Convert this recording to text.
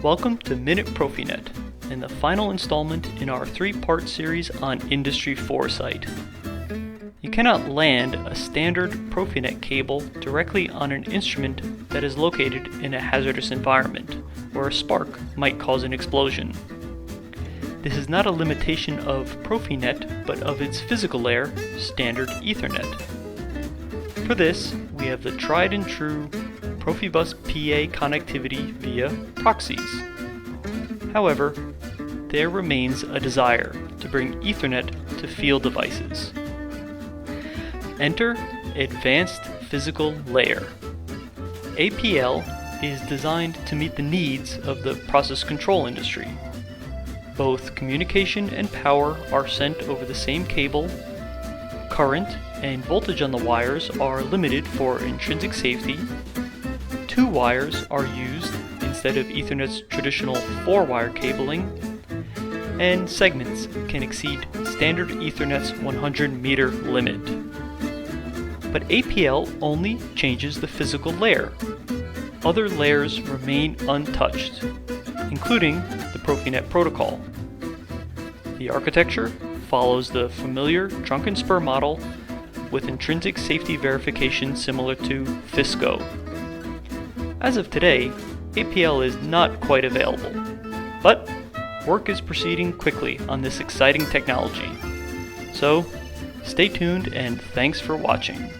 Welcome to Minute Profinet, and the final installment in our three-part series on industry foresight. You cannot land a standard Profinet cable directly on an instrument that is located in a hazardous environment, where a spark might cause an explosion. This is not a limitation of Profinet, but of its physical layer, standard Ethernet. For this, we have the tried and true Profibus PA connectivity via proxies. However, there remains a desire to bring Ethernet to field devices. Enter Advanced Physical Layer. APL is designed to meet the needs of the process control industry. Both communication and power are sent over the same cable. Current and voltage on the wires are limited for intrinsic safety. 2 wires are used instead of Ethernet's traditional 4-wire cabling, and segments can exceed standard Ethernet's 100-meter limit. But APL only changes the physical layer. Other layers remain untouched, including the Profinet protocol. The architecture follows the familiar trunk and spur model with intrinsic safety verification similar to FISCO. As of today, APL is not quite available, but work is proceeding quickly on this exciting technology. So, stay tuned and thanks for watching.